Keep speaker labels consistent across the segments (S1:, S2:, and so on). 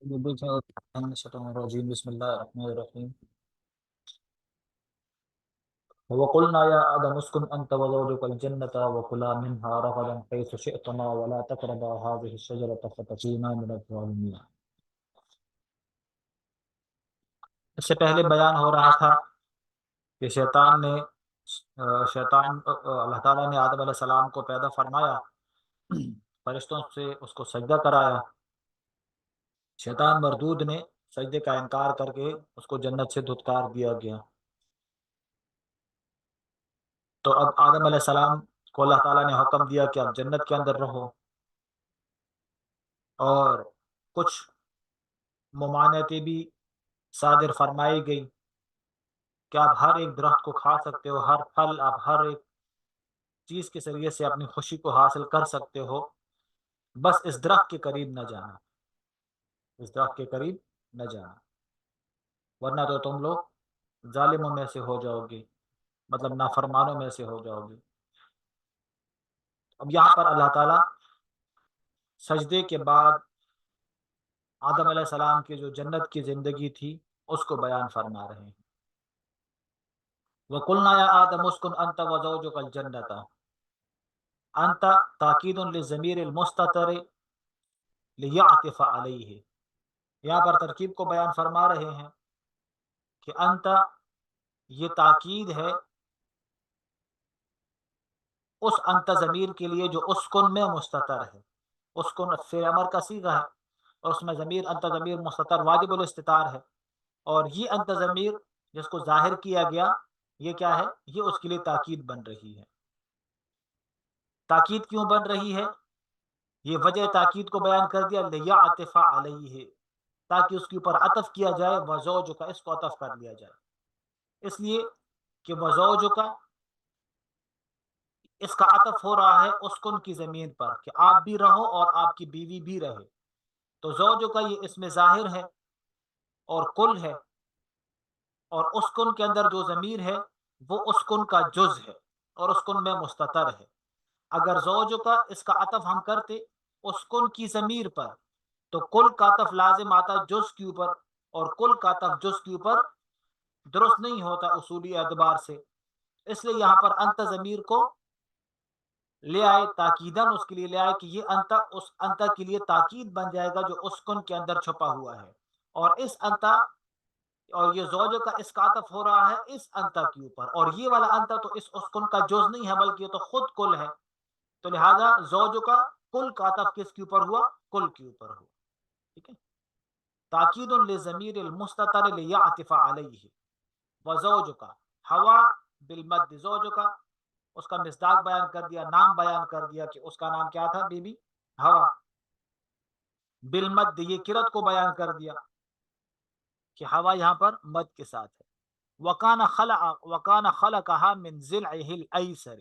S1: بسم اللہ الرحمن الرحیم وقلنا يا آدم اسكن أنت وزوجك الجنة وكلا منها رغدا حيث شئتما ولا تقربا هذه الشجرة فتكونا من الظالمين۔ اس سے پہلے بیان ہو رہا تھا کہ اللہ تعالیٰ نے آدم علیہ السلام کو پیدا فرمایا، فرشتوں سے اس کو سجدہ کرایا، شیطان مردود نے سجدے کا انکار کر کے اس کو جنت سے دھتکار دیا گیا۔ تو اب آدم علیہ السلام کو اللہ تعالیٰ نے حکم دیا کہ اب جنت کے اندر رہو، اور کچھ ممانعتیں بھی صادر فرمائی گئی کہ آپ ہر ایک درخت کو کھا سکتے ہو، ہر پھل، آپ ہر ایک چیز کے ذریعے سے اپنی خوشی کو حاصل کر سکتے ہو، بس اس درخت کے قریب نہ جانا، اس درخت کے قریب نہ جانا، ورنہ تو تم لوگ ظالموں میں سے ہو جاؤ گے، مطلب نافرمانوں میں سے ہو جاؤ گے۔ اب یہاں پر اللہ تعالیٰ سجدے کے بعد آدم علیہ السلام کی جو جنت کی زندگی تھی اس کو بیان فرما رہے ہیں۔ وَقُلْنَا يَا آدَمُ اسْكُنْ أَنْتَ وَزَوْجُكَ الْجَنَّةَ، انت تاکید للضمیر المستتر لیعطف علیہ، یہاں پر ترکیب کو بیان فرما رہے ہیں کہ انت، یہ تاکید ہے اس انت ضمیر کے لیے جو اسکن میں مستتر ہے۔ اسکن فعل امر کا صیغہ ہے اور اس میں ضمیر انت ضمیر مستتر واجب الاستتار ہے، اور یہ انت ضمیر جس کو ظاہر کیا گیا یہ کیا ہے؟ یہ اس کے لیے تاکید بن رہی ہے۔ تاکید کیوں بن رہی ہے؟ یہ وجہ تاکید کو بیان کر دیا، لیعطف علیہ، تاکہ اس کے اوپر عطف کیا جائے، وزوج کا، اس کو عطف کر لیا جائے، اس لیے کہ وزوج کا، اس کا عطف ہو رہا ہے اسکن کی زمین پر کہ آپ بھی رہو اور آپ کی بیوی بھی رہے، تو زوج کا یہ اس میں ظاہر ہے اور کل ہے، اور اسکن کے اندر جو ضمیر ہے وہ اسکن کا جز ہے اور اسکن میں مستتر ہے۔ اگر زوج کا اس کا عطف ہم کرتے اسکن کی ضمیر پر تو کل کا عطف لازم آتا جز کے اوپر، اور کل کا عطف جز کے اوپر درست نہیں ہوتا اصولی اعتبار سے، اس لیے یہاں پر انت ضمیر کو لے آئے، تاکیدن اس کے لیے لے آئے کہ یہ انت اس انت کے لیے تاکید بن جائے گا جو اسکن کے اندر چھپا ہوا ہے، اور اس انت، اور یہ زوج کا اس کا عطف ہو رہا ہے اس انت کے اوپر، اور یہ والا انت تو اس اسکن کا جز نہیں ہے بلکہ یہ تو خود کل ہے، تو لہذا زوج کا کل کا عطف کس کے اوپر ہوا؟ کل کے اوپر ہوا، ٹھیک ہے۔ تاکید للضمیر المستتر لیعطف علیہ، وزوج کا ہوا بالمد، زوج کا اس کا مصداق بیان کر دیا، نام بیان کر دیا کہ اس کا نام کیا تھا؟ بی بی ہوا، بالمد یہ کرت کو بیان کر دیا کہ ہوا یہاں پر مد کے ساتھ ہے۔ وَكَانَ خَلَقَهَا مِنْ ضِلْعِهِ الْأَيْسَرِ،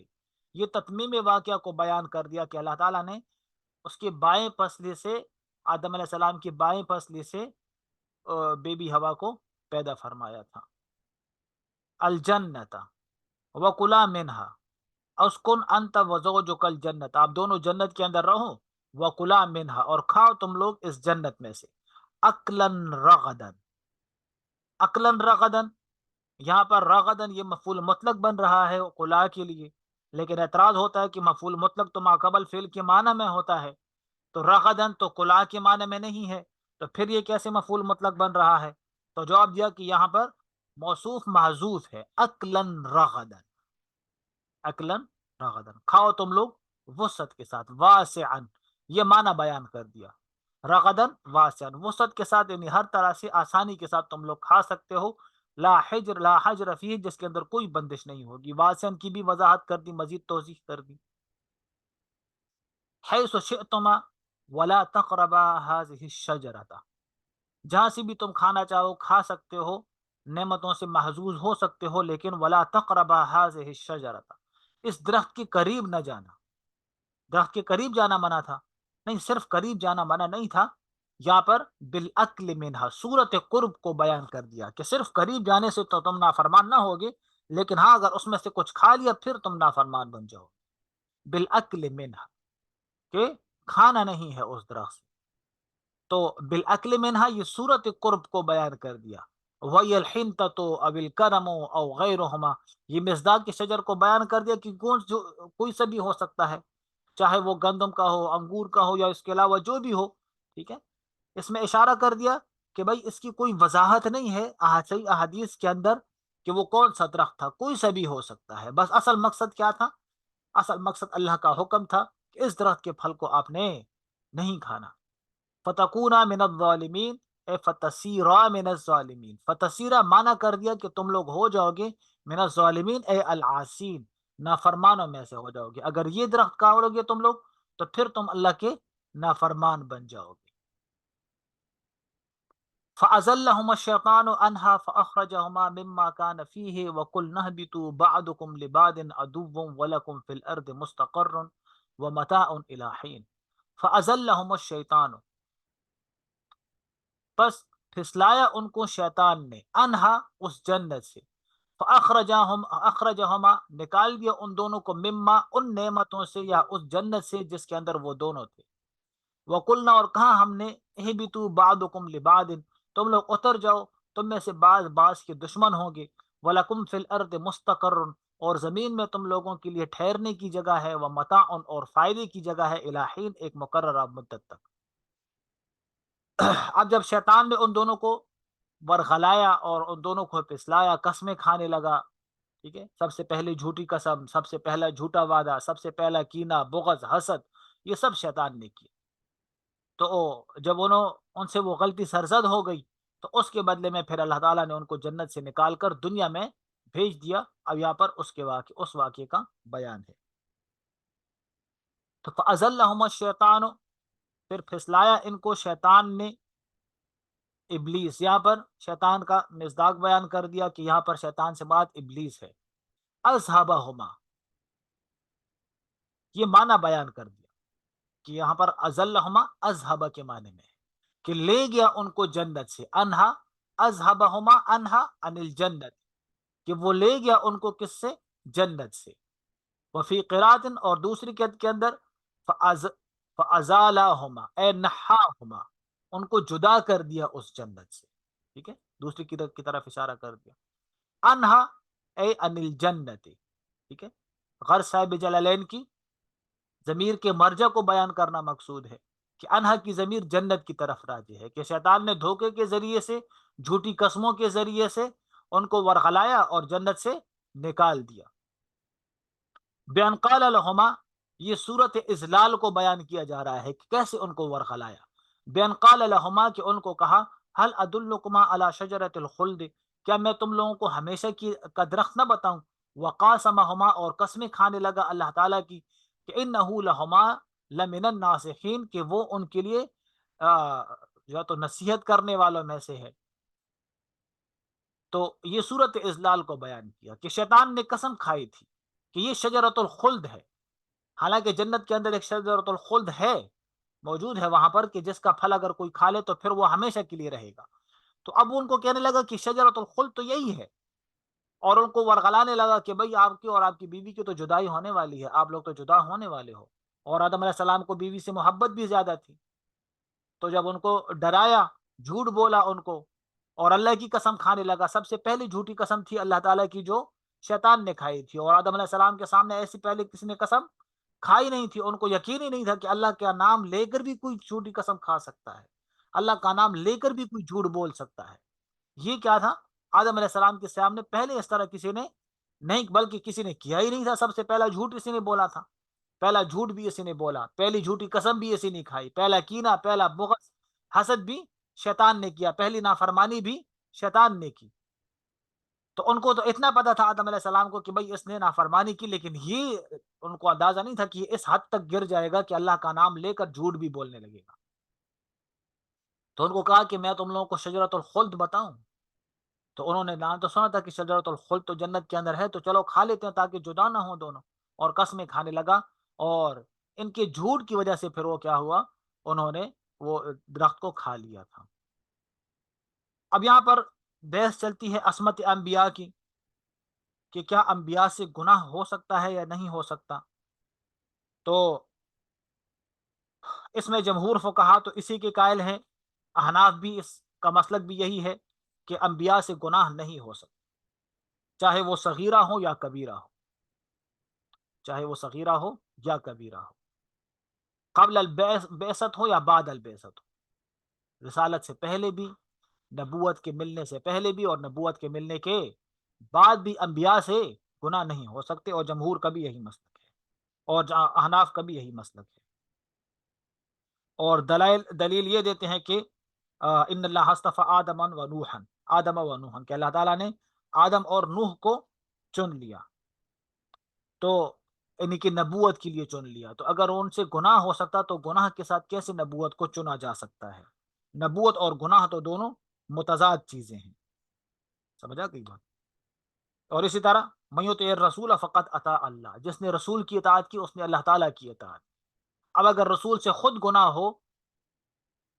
S1: یہ تتمیم واقعہ کو بیان کر دیا کہ اللہ تعالیٰ نے اس کے بائیں پسلے سے، آدم علیہ السلام کی بائیں پسلے سے بی بی ہوا کو پیدا فرمایا تھا۔ الجنت وَكُلَا مِنْهَا اسکن انت وزوجک الجنت، آپ دونوں جنت کے اندر رہو، وَكُلَا مِنْهَا اور کھاؤ تم لوگ اس جنت میں سے، اکلن رغدن، اکلن رغدن، یہاں پر رغدن یہ مفعول مطلق بن رہا ہے قلا کے لیے، لیکن اعتراض ہوتا ہے کہ مفعول مطلق تو ما قبل فعل کے معنی میں ہوتا ہے، تو رغدن تو قلا کے معنی میں نہیں ہے، تو پھر یہ کیسے مفعول مطلق بن رہا ہے؟ تو جواب دیا کہ یہاں پر موصوف محذوف ہے، اکلن رغدن، اکلن رغدن، کھاؤ تم لوگ وسعت کے ساتھ، واسعن یہ معنی بیان کر دیا، رغدن واسعن وسعت کے ساتھ، یعنی ہر طرح سے آسانی کے ساتھ تم لوگ کھا سکتے ہو، لا حجر فیہ، جس کے اندر کوئی بندش نہیں ہوگی، واسعن کی بھی وضاحت کر دی، مزید توضیح کر دی، حیث شئتما ولا تقربا هذه الشجرۃ، جہاں سے بھی تم کھانا چاہو کھا سکتے ہو، نعمتوں سے محظوظ ہو سکتے ہو، لیکن ولا تقربا هذه الشجرۃ، اس درخت کے قریب نہ جانا، درخت کے قریب جانا منع تھا، نہیں صرف قریب جانا منع نہیں تھا، یہاں پر بالاکل منہا صورت قرب کو بیان کر دیا کہ صرف قریب جانے سے تو تم نافرمان نہ ہوگے، لیکن ہاں اگر اس میں سے کچھ کھا لیا پھر تم نافرمان بن جاؤ، بالاکل منہا کہ کھانا نہیں ہے اس درخت سے، تو بالعقل منہا یہ صورت قرب کو بیان کر دیا. وہی الحنطۃ او الکرم او غیرہما، یہ مصداق کے شجر کو بیان کر دیا کہ جو کوئی سا بھی ہو سکتا ہے، چاہے وہ گندم کا ہو، انگور کا ہو، یا اس کے علاوہ جو بھی ہو. ٹھیک ہے، اس میں اشارہ کر دیا کہ بھائی اس کی کوئی وضاحت نہیں ہے صحیح احادیث کے اندر کہ وہ کون سا درخت تھا، کوئی سا بھی ہو سکتا ہے. بس اصل مقصد کیا تھا؟ اصل مقصد اللہ کا حکم تھا کہ اس درخت کے پھل کو آپ نے نہیں کھانا. فتکونا من الظالمین، اے فتسیرا من الظالمین، فتسیرا مانا کر دیا کہ تم لوگ ہو جاؤ گے من الظالمین اے العاسین، نافرمانوں میں سے ہو جاؤ گے. اگر یہ درخت کھاؤ گے تم لوگ تو پھر تم اللہ کے نافرمان بن جاؤ گے. فَأَزَلَّهُمَا الشَّيْطَانُ عَنْهَا فَأَخْرَجَهُمَا مِمَّا كَانَ فِيهِ وَقُلْنَا اهْبِطُوا بَعْضُكُمْ لِبَعْضٍ عَدُوٌّ وَلَكُمْ فِي الْأَرْضِ مُسْتَقَرٌّ وَمَتَاعٌ إِلَىٰ حِينٍ. فَأَزَلَّهُمَا الشَّيْطَانُ، پس پھسلایا ان کو شیطان نے، انہا اس جنت سے، اخرجہما نکال دیا ان دونوں کو، مما ان نعمتوں سے یا اس جنت سے جس کے اندر وہ دونوں تھے. وقلنا اور کہا ہم نے، اہبطوا بعضکم لبعض، تم لوگ اتر جاؤ، تم میں سے بعض بعض کے دشمن ہوں گے. ولکم فی الارض مستقر، اور زمین میں تم لوگوں کے لیے ٹھہرنے کی جگہ ہے، ومتاع اور فائدے کی جگہ ہے، الی حین ایک مقررہ مدت تک. اب جب شیطان نے ان دونوں کو ورغلایا اور ان دونوں کو پسلایا، قسمیں کھانے لگا. ٹھیک ہے، سب سے پہلے جھوٹی قسم، سب سے پہلا جھوٹا وعدہ، سب سے پہلا کینہ، بغض، حسد، یہ سب شیطان نے کیا. تو جب ان سے وہ غلطی سرزد ہو گئی تو اس کے بدلے میں پھر اللہ تعالیٰ نے ان کو جنت سے نکال کر دنیا میں بھیج دیا. اب یہاں پر اس واقعے کا بیان ہے. تو فَأَزَلَّهُمَا الشَّيْطَانُ، پھر پھسلایا ان کو شیطان نے، ابلیس. یہاں پر شیطان کا مصداق بیان کر دیا کہ یہاں پر شیطان سے بات ابلیس ہے. اذهبہما، یہ معنی بیان کر دیا کہ یہاں پر ازلہما اذهب کے معنی میں ہے کہ لے گیا ان کو جنت سے. انہا اذهبہما انہا عن الجنت، کہ وہ لے گیا ان کو کس سے؟ جنت سے. وفی قرات، اور دوسری قرات کے اندر فازالہما اے نحاہما، ان کو جدا کر دیا اس جنت سے. ٹھیک ہے، دوسری کی طرف اشارہ کر دیا. انہا اے ان الجنت. ٹھیک ہے، غرض صاحب جلالین کی ضمیر کے مرجع کو بیان کرنا مقصود ہے کہ انہا کی ضمیر جنت کی طرف راجع ہے، کہ شیطان نے دھوکے کے ذریعے سے، جھوٹی قسموں کے ذریعے سے ان کو ورغلایا اور جنت سے نکال دیا. بِأَنْ قَالَ لَهُمَا، یہ صورت اذلال کو بیان کیا جا رہا ہے کہ کیسے ان کو ورغلایا. بِأَنْ قَالَ لَهُمَا، کہ ان کو کہا، هَلْ أَدُلُّكُمَا عَلَى شَجَرَةِ الْخُلْدِ، کیا میں تم لوگوں کو ہمیشہ کا درخت نہ بتاؤں. وَقَاسَمَهُمَا، اور قسمیں کھانے لگا اللہ تعالیٰ کی کہ إِنَّهُ لَهُمَا لَمِنَ النَّاصِحِينَ، کہ وہ ان کے لیے جو تو نصیحت کرنے والوں میں سے ہے. تو یہ صورت اذلال کو بیان کیا کہ شیطان نے قسم کھائی تھی کہ یہ شجرۃ الخلد ہے. حالانکہ جنت کے اندر ایک شجرۃ الخلد ہے، موجود ہے وہاں پر، کہ جس کا پھل اگر کوئی کھا لے تو پھر وہ ہمیشہ کے لیے رہے گا. تو اب ان کو کہنے لگا کہ شجرۃ الخلد تو یہی ہے، اور ان کو ورغلانے لگا کہ بھئی آپ کی اور آپ کی بیوی کی تو جدائی ہونے والی ہے، آپ لوگ تو جدا ہونے والے ہو. اور آدم علیہ السلام کو بیوی سے محبت بھی زیادہ تھی. تو جب ان کو ڈرایا، جھوٹ بولا ان کو، اور اللہ کی قسم کھانے لگا. سب سے پہلی جھوٹی قسم تھی اللہ تعالیٰ کی جو شیطان نے کھائی تھی، اور آدم علیہ السلام کے سامنے ایسی پہلے کسی نے قسم کھائی نہیں تھی. ان کو یقین ہی نہیں تھا کہ اللہ کا نام لے کر بھی کوئی جھوٹی قسم کھا سکتا ہے، اللہ کا نام لے کر بھی کوئی جھوٹ بول سکتا ہے. یہ کیا تھا؟ آدم علیہ السلام کے سامنے پہلے اس طرح کسی نے نہیں، بلکہ کسی نے کیا ہی نہیں تھا. سب سے پہلا جھوٹ اسی نے بولا تھا، پہلا جھوٹ بھی اسی نے بولا، پہلی جھوٹی قسم بھی اسی نے کھائی، پہلا کینہ، پہلا بغض، حسد بھی شیطان نے کیا، پہلی نافرمانی بھی شیطان نے کی. تو ان کو تو اتنا پتا تھا آدم علیہ السلام کو کہ بھئی اس نے نافرمانی کی، لیکن یہ ان کو اندازہ نہیں تھا کہ یہ اس حد تک گر جائے گا کہ اللہ کا نام لے کر جھوٹ بھی بولنے لگے گا. تو ان کو کہا کہ میں تم لوگوں کو شجرۃ الخلد بتاؤں. تو انہوں نے نام تو سنا تھا کہ شجرۃ الخلد تو جنت کے اندر ہے، تو چلو کھا لیتے ہیں تاکہ جدا نہ ہو دونوں. اور قسمیں کھانے لگا، اور ان کے جھوٹ کی وجہ سے پھر وہ کیا ہوا، انہوں نے وہ درخت کو کھا لیا تھا. اب یہاں پر بحث چلتی ہے عصمت انبیاء کی کہ کیا انبیاء سے گناہ ہو سکتا ہے یا نہیں ہو سکتا. تو اس میں جمہور فقہا تو اسی کے قائل ہیں احناف بھی اس کا مسلک بھی یہی ہے کہ انبیاء سے گناہ نہیں ہو سکتا، چاہے وہ صغیرہ ہو یا کبیرہ ہو، چاہے وہ صغیرہ ہو یا کبیرہ ہو، قبل البعثت ہو یا بعد البعثت ہو، رسالت سے پہلے بھی، نبوت کے ملنے سے پہلے بھی، اور نبوت کے ملنے کے بعد بھی انبیاء سے گناہ نہیں ہو سکتے، اور جمہور کا بھی یہی مسلک ہے، اور احناف کا بھی یہی مسلک ہے۔ اور دلیل یہ دیتے ہیں کہ ان اللہ اصطفى آدم و نوحا، آدم و نوحا، کہ اللہ تعالیٰ نے آدم اور نوح کو چن لیا، تو یعنی کہ نبوت کے لیے چن لیا، تو اگر ان سے گناہ ہو سکتا تو گناہ کے ساتھ کیسے نبوت کو چنا جا سکتا ہے؟ نبوت اور گناہ تو دونوں متضاد چیزیں ہیں، سمجھا گئی بات؟ اور اسی طرح من یطع الرسول فقط اطاع اللہ، جس نے رسول کی اطاعت کی اس نے اللہ تعالیٰ کی اطاعت۔ اب اگر رسول سے خود گناہ ہو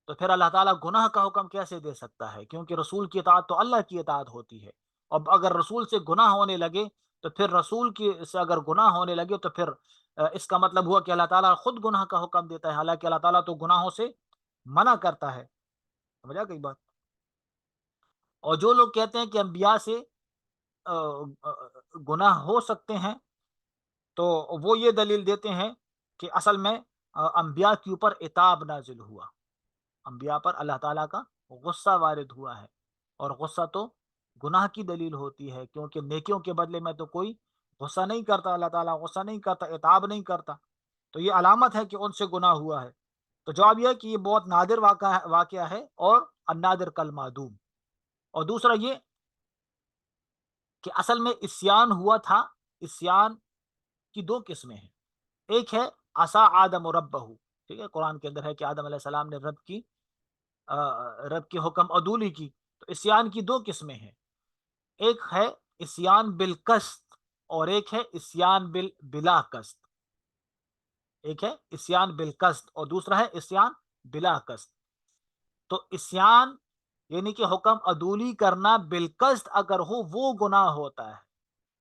S1: تو پھر اللہ تعالیٰ گناہ کا حکم کیسے دے سکتا ہے؟ کیونکہ رسول کی اطاعت تو اللہ کی اطاعت ہوتی ہے، اب اگر رسول سے گناہ ہونے لگے تو پھر رسول کی سے اگر گناہ ہونے لگے تو پھر اس کا مطلب ہوا کہ اللہ تعالیٰ خود گناہ کا حکم دیتا ہے، حالانکہ اللہ تعالیٰ تو گناہوں سے منع کرتا ہے، سمجھا گئی بات؟ اور جو لوگ کہتے ہیں کہ انبیاء سے گناہ ہو سکتے ہیں، تو وہ یہ دلیل دیتے ہیں کہ اصل میں انبیاء کے اوپر عتاب نازل ہوا، انبیاء پر اللہ تعالیٰ کا غصہ وارد ہوا ہے، اور غصہ تو گناہ کی دلیل ہوتی ہے، کیونکہ نیکیوں کے بدلے میں تو کوئی غصہ نہیں کرتا، اللہ تعالیٰ غصہ نہیں کرتا، عتاب نہیں کرتا، تو یہ علامت ہے کہ ان سے گناہ ہوا ہے۔ تو جواب یہ ہے کہ یہ بہت نادر واقعہ ہے، اور النادر کالمعدوم۔ اور دوسرا یہ کہ اصل میں عصیان ہوا تھا، عصیان کی دو قسمیں ہیں، ایک ہے عصا آدم ربہ، ٹھیک ہے، قرآن کے اندر ہے کہ آدم علیہ السلام نے رب کی حکم عدولی کی، تو عصیان کی دو قسمیں ہیں، ایک ہے عصیان بالقصد اور ایک ہے عصیان بلا قصد، ایک ہے عصیان بالقصد اور دوسرا ہے عصیان بلا قصد۔ تو عصیان یعنی کہ حکم عدولی کرنا بالقصد اگر ہو وہ گناہ ہوتا ہے،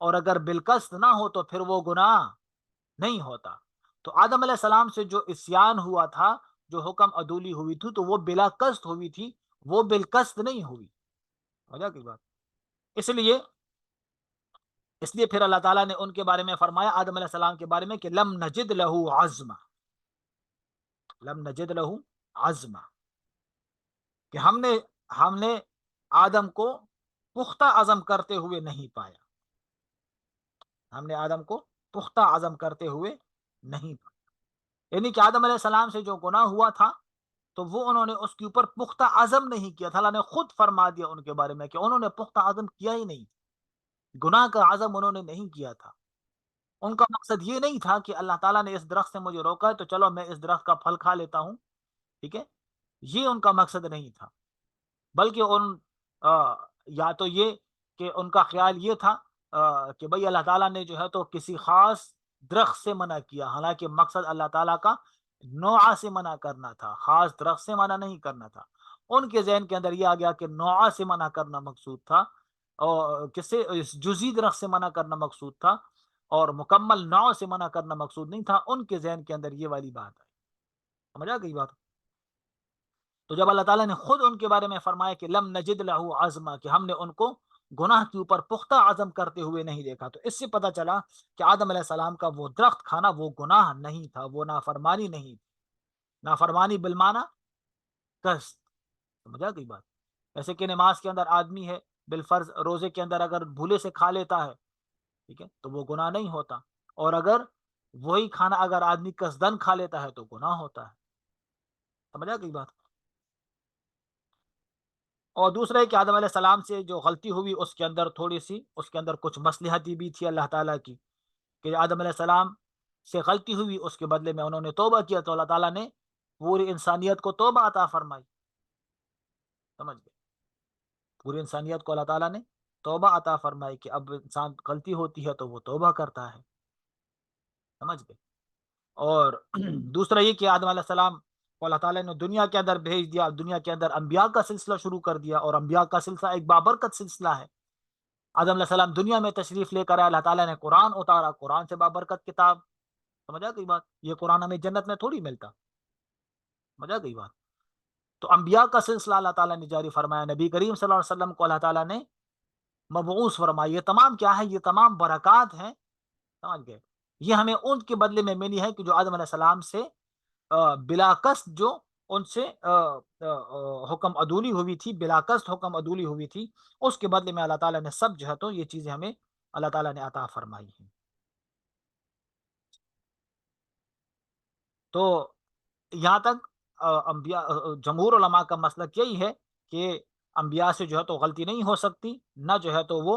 S1: اور اگر بالقصد نہ ہو تو پھر وہ گناہ نہیں ہوتا۔ تو آدم علیہ السلام سے جو عصیان ہوا تھا، جو حکم عدولی ہوئی تھی، تو وہ بلا قصد ہوئی تھی، وہ بالقصد نہیں ہوئی، سمجھا کی بات؟ اس لیے پھر اللہ تعالیٰ نے ان کے بارے میں فرمایا، آدم علیہ السلام کے بارے میں، کہ لم نجد لہو عزما، لم نجد لہو عزما، کہ ہم نے آدم کو پختہ عزم کرتے ہوئے نہیں پایا، ہم نے آدم کو پختہ عزم کرتے ہوئے نہیں پایا، یعنی کہ آدم علیہ السلام سے جو گناہ ہوا تھا تو وہ انہوں نے اس کے اوپر پختہ عزم نہیں کیا تھا، اللہ نے خود فرما دیا ان کے بارے میں کہ انہوں نے پختہ عزم کیا ہی نہیں، گناہ کا عزم انہوں نے نہیں کیا تھا، ان کا مقصد یہ نہیں تھا کہ اللہ تعالیٰ نے اس درخت سے مجھے روکا ہے تو چلو میں اس درخت کا پھل کھا لیتا ہوں، ٹھیک ہے، یہ ان کا مقصد نہیں تھا، بلکہ یا تو یہ کہ ان کا خیال یہ تھا کہ بھئی اللہ تعالیٰ نے جو ہے تو کسی خاص درخت سے منع کیا، حالانکہ مقصد اللہ تعالیٰ کا نوعہ سے منع کرنا تھا، خاص درخت سے منع نہیں کرنا تھا۔ ان کے ذہن کے اندر یہ آ گیا کہ نوعہ سے منع کرنا مقصود تھا، اور کس سے؟ اس جزئی درخت سے منع کرنا مقصود تھا، اور مکمل نوع سے منع کرنا مقصود نہیں تھا، ان کے ذہن کے اندر یہ والی بات ہے، سمجھا گئی بات؟ تو جب اللہ تعالیٰ نے خود ان کے بارے میں فرمایا کہ لم نجد لہو عزما، کہ ہم نے ان کو گناہ کے اوپر پختہ عزم کرتے ہوئے نہیں دیکھا، تو اس سے پتہ چلا کہ آدم علیہ السلام کا وہ درخت کھانا وہ گناہ نہیں تھا، وہ نافرمانی نہیں تھی، نافرمانی بالمعنی قصد، سمجھا گئی بات؟ ایسے کہ نماز کے اندر آدمی ہے بالفرض، روزے کے اندر اگر بھولے سے کھا لیتا ہے، ٹھیک ہے، تو وہ گناہ نہیں ہوتا، اور اگر وہی کھانا اگر آدمی قصدن کھا لیتا ہے تو گناہ ہوتا ہے، سمجھا گئی بات؟ اور دوسرا ہے کہ آدم علیہ السلام سے جو غلطی ہوئی اس کے اندر تھوڑی سی، اس کے اندر کچھ مصلحتی بھی تھی اللہ تعالیٰ کی، کہ آدم علیہ السلام سے غلطی ہوئی، اس کے بدلے میں انہوں نے توبہ کیا تو اللہ تعالیٰ نے پوری انسانیت کو توبہ عطا فرمائی، سمجھ گئے؟ پوری انسانیت کو اللہ تعالیٰ نے توبہ عطا فرمائی کہ اب انسان غلطی ہوتی ہے تو وہ توبہ کرتا ہے، سمجھ گئے؟ اور دوسرا یہ کہ آدم علیہ السلام کو اللہ تعالیٰ نے دنیا کے اندر بھیج دیا، دنیا کے اندر انبیاء کا سلسلہ شروع کر دیا، اور انبیاء کا سلسلہ ایک بابرکت سلسلہ ہے۔ آدم علیہ السلام دنیا میں تشریف لے کر آئے، اللہ تعالیٰ نے قرآن اتارا، قرآن سے بابرکت کتاب، سمجھا گئی بات؟ یہ قرآن ہمیں جنت میں تھوڑی ملتا، سمجھا گئی بات؟ تو انبیاء کا سلسلہ اللہ تعالیٰ نے جاری فرمایا، نبی کریم صلی اللہ علیہ وسلم کو اللہ تعالیٰ نے مبعوث فرمایا. یہ تمام کیا ہے؟ یہ تمام برکات ہیں، سمجھ گئے؟ یہ ہمیں ان کے بدلے میں ملی ہے کہ جو آدم علیہ السلام سے بلا قصد جو ان سے حکم عدولی ہوئی تھی، بلا قصد حکم عدولی ہوئی تھی، اس کے بدلے میں اللہ تعالیٰ نے سب جو ہے تو یہ چیزیں ہمیں اللہ تعالیٰ نے عطا فرمائی ہیں. تو یہاں تک انبیاء جمہور علماء کا مسلک یہی ہے کہ انبیاء سے جو ہے تو غلطی نہیں ہو سکتی، نہ جو ہے تو وہ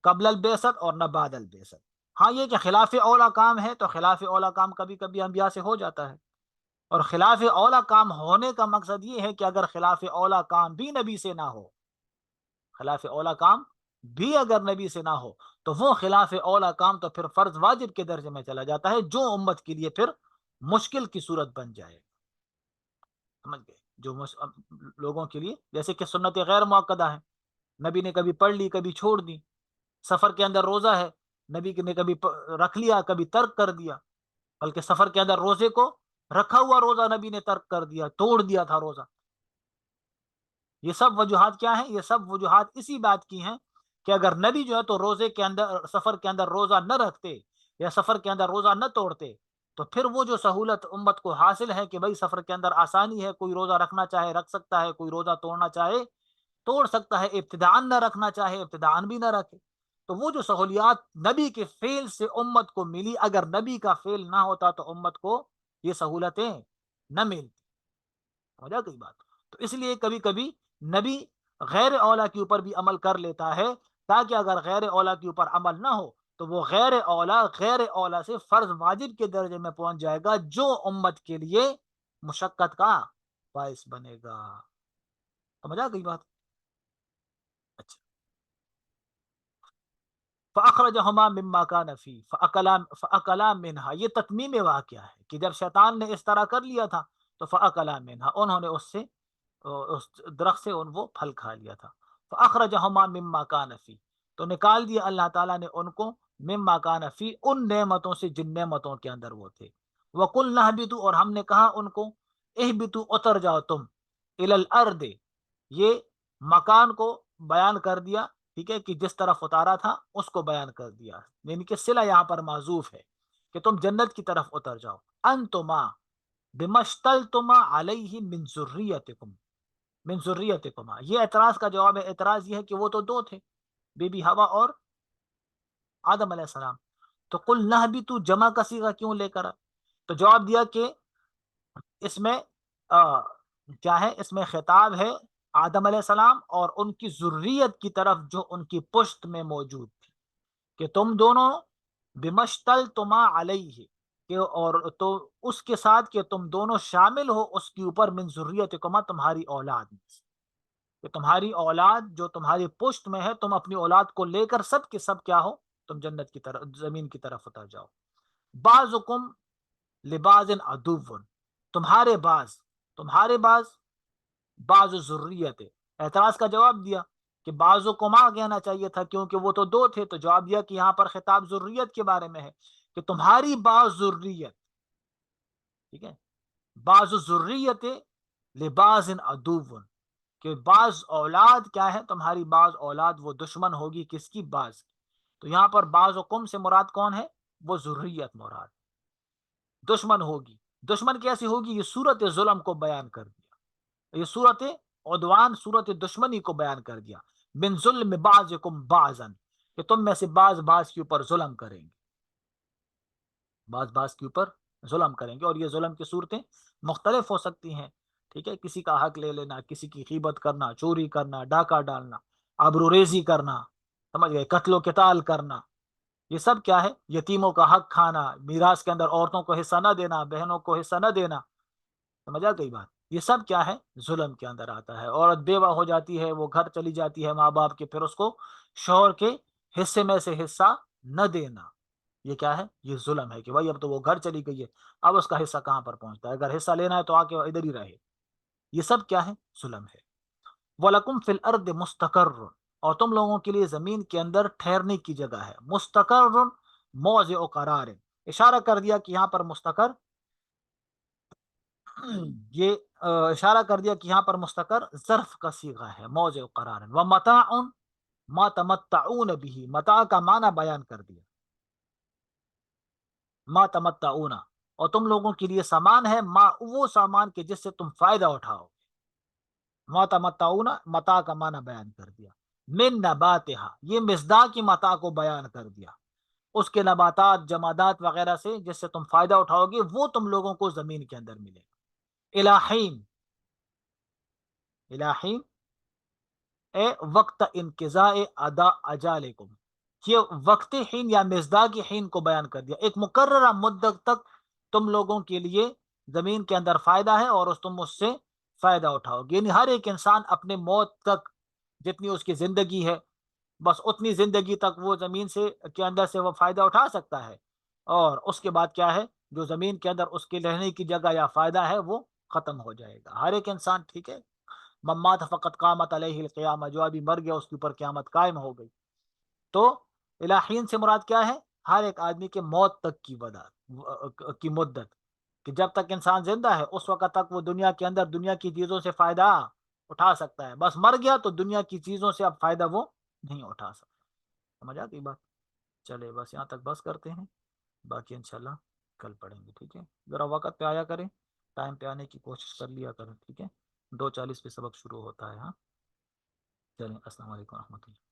S1: قبل البعثت اور نہ بعد البعثت. ہاں یہ کہ خلاف اولا کام ہے تو خلاف اولا کام کبھی کبھی انبیاء سے ہو جاتا ہے، اور خلاف اولا کام ہونے کا مقصد یہ ہے کہ اگر خلاف اولا کام بھی نبی سے نہ ہو، خلاف اولا کام بھی اگر نبی سے نہ ہو، تو وہ خلاف اولا کام تو پھر فرض واجب کے درجے میں چلا جاتا ہے، جو امت کے لیے پھر مشکل کی صورت بن جائے. سمجھ گئے؟ جو لوگوں کے لیے جیسے کہ سنت غیر موقدہ ہے، نبی نے کبھی پڑھ لی کبھی چھوڑ دی. سفر کے اندر روزہ ہے، نبی نے کبھی رکھ لیا کبھی ترک کر دیا، بلکہ سفر کے اندر روزے کو رکھا ہوا روزہ نبی نے ترک کر دیا، توڑ دیا تھا روزہ. یہ سب وجوہات کیا ہیں؟ یہ سب وجوہات اسی بات کی ہیں کہ اگر نبی جو ہے تو روزے کے اندر سفر کے اندر روزہ نہ رکھتے یا سفر کے اندر روزہ نہ توڑتے، تو پھر وہ جو سہولت امت کو حاصل ہے کہ بھائی سفر کے اندر آسانی ہے، کوئی روزہ رکھنا چاہے رکھ سکتا ہے، کوئی روزہ توڑنا چاہے توڑ سکتا ہے، ابتداءً نہ رکھنا چاہے ابتداءً بھی نہ رکھے. تو وہ جو سہولیات نبی کے فعل سے امت کو ملی، اگر نبی کا فعل نہ ہوتا تو امت کو یہ سہولتیں نہ ملتی. سمجھا گئی بات؟ تو اس لیے کبھی کبھی نبی غیر اولا کے اوپر بھی عمل کر لیتا ہے، تاکہ اگر غیر اولا کے اوپر عمل نہ ہو تو وہ غیر اولا سے فرض واجب کے درجے میں پہنچ جائے گا، جو امت کے لیے مشقت کا باعث بنے گا. سمجھا گئی بات؟ اچھا. فَأَخْرَجَهُمَا مِمَّا كَانَ فِيهِ فَأَكَلَا مِنْهَا. یہ تتمیم واقعہ ہے کہ جب شیطان نے اس طرح کر لیا تھا تو فَأَكَلَا مِنْهَا، انہوں نے اس درخت سے وہ پھل کھا لیا تھا. فَأَخْرَجَهُمَا مِمَّا كَانَ فِيهِ، تو نکال دیا اللہ تعالیٰ نے ان کو مما کان فی، ان نعمتوں سے جن نعمتوں کے اندر وہ تھے. وَقُلْنَا اهْبِطُوا، اور ہم نے کہا ان کو اهْبِطُوا، اتر جاؤ تم، إِلَى الْأَرْضِ، یہ مکان کو بیان کر دیا، ٹھیک ہے، کہ جس طرف اتارا تھا اس کو بیان کر دیا، یعنی کہ صلہ یہاں پر معذوف ہے کہ تم جنت کی طرف اتر جاؤ. انتما بمشتلتما علیہ من ذریتکم، من ذریتکما، یہ اعتراض کا جواب ہے. اعتراض یہ ہے کہ وہ تو دو تھے، بی بی ہوا اور آدم علیہ السلام، تو قل نہبتوا جمع کا صیغہ کیوں لے کر؟ تو جواب دیا کہ اس میں کیا ہے؟ اس میں خطاب ہے آدم علیہ السلام اور ان کی ذریت کی طرف جو ان کی پشت میں موجود تھی، کہ تم دونوں بمشتل تما علیہ، کہ اور تو اس کے ساتھ کہ تم دونوں شامل ہو اس کے اوپر، من ذریتکما، تمہاری اولاد میں سے، کہ تمہاری اولاد جو تمہاری پشت میں ہے، تم اپنی اولاد کو لے کر سب کے سب کیا ہو، تم جنت کی طرف، زمین کی طرف اتر جاؤ. بعضکم لبعض عدو، تمہارے بعض بعض ذریت. اعتراض کا جواب دیا کہ بعضو کما کہنا چاہیے تھا کیونکہ وہ تو دو تھے، تو جواب دیا کہ یہاں پر خطاب ذریت کے بارے میں ہے کہ تمہاری بعض ذریت، ٹھیک ہے، بعض ذریت لبعض عدو، کہ بعض اولاد کیا ہے، تمہاری بعض اولاد وہ دشمن ہوگی کس کی؟ بعض کی. تو یہاں پر بعض و کم سے مراد کون ہے؟ وہ ذریت مراد، دشمن ہوگی. دشمن کیسی ہوگی؟ یہ صورت ظلم کو بیان کر دیا، یہ صورت عدوان، صورت دشمنی کو بیان کر دیا. من ظلم بعضکم بعضا، کہ تم میں سے بعض کے اوپر ظلم کریں گے، بعض کے اوپر ظلم کریں گے. اور یہ ظلم کی صورتیں مختلف ہو سکتی ہیں، ٹھیک ہے، کسی کا حق لے لینا، کسی کی غیبت کرنا، چوری کرنا، ڈاکہ ڈالنا، آبروریزی کرنا، سمجھ گئے، قتل و قتال کرنا، یہ سب کیا ہے؟ یتیموں کا حق کھانا، میراث کے اندر عورتوں کو حصہ نہ دینا، بہنوں کو حصہ نہ دینا. سمجھا گئی بات؟ یہ سب کیا ہے؟ ظلم کے اندر آتا ہے. عورت بیوہ ہو جاتی ہے، وہ گھر چلی جاتی ہے ماں باپ کے، پھر اس کو شوہر کے حصے میں سے حصہ نہ دینا، یہ کیا ہے؟ یہ ظلم ہے کہ بھائی اب تو وہ گھر چلی گئی ہے، اب اس کا حصہ کہاں پر پہنچتا ہے؟ اگر حصہ لینا ہے تو آ کے ادھر ہی رہے. یہ سب کیا ہے؟ ظلم ہے. وَلَكُمْ فِي الْأَرْضِ مُسْتَقَرٌّ، اور تم لوگوں کے لیے زمین کے اندر ٹھہرنے کی جگہ ہے. مستقر موضع قرار، اشارہ کر دیا کہ یہاں پر مستقر یہ اشارہ کر دیا کہ یہاں پر مستقر ظرف کا صیغہ ہے، موضع قرار ہے۔ ومتاع ما تمتعون به، متاع کا معنی بیان کر دیا، ما تمتعون، اور تم لوگوں کے لیے سامان ہے، ما وہ سامان کے جس سے تم فائدہ اٹھاؤ، ما تمتعون متاع کا معنی بیان کر دیا۔ من نباتہا، یہ مصداق کی متاع کو بیان کر دیا، اس کے نباتات جمادات وغیرہ سے جس سے تم فائدہ اٹھاؤ گے وہ تم لوگوں کو زمین کے اندر ملے گا۔ الہین، الہین اے وقت انقضاء ادا اجالکم، یہ وقت حین یا مزداق حین کو بیان کر دیا، ایک مقررہ مدت تک تم لوگوں کے لیے زمین کے اندر فائدہ ہے اور تم اس سے فائدہ اٹھاؤ گے، یعنی ہر ایک انسان اپنے موت تک جتنی اس کی زندگی ہے بس اتنی زندگی تک وہ زمین سے کے اندر سے وہ فائدہ اٹھا سکتا ہے، اور اس کے بعد کیا ہے، جو زمین کے اندر اس کے رہنے کی جگہ یا فائدہ ہے وہ ختم ہو جائے گا، ہر ایک انسان، ٹھیک ہے۔ ممات فقط قامت علیہ القیامہ، جو ابھی مر گیا اس کے اوپر قیامت قائم ہو گئی۔ تو الہین سے مراد کیا ہے؟ ہر ایک آدمی کے موت تک کی مدت، کہ جب تک انسان زندہ ہے اس وقت تک وہ دنیا کے اندر دنیا کی چیزوں سے فائدہ اٹھا سکتا ہے، بس مر گیا تو دنیا کی چیزوں سے اب فائدہ وہ نہیں اٹھا سکتا۔ سمجھ آتی بات؟ چلے بس یہاں تک بس کرتے ہیں، باقی انشاءاللہ کل پڑھیں گے، ٹھیک ہے؟ ذرا وقت پہ آیا کریں، ٹائم پہ آنے کی کوشش کر لیا کریں، ٹھیک ہے؟ 2:40 پہ سبق شروع ہوتا ہے، ہاں؟ چلیں، السلام علیکم و رحمۃ اللہ۔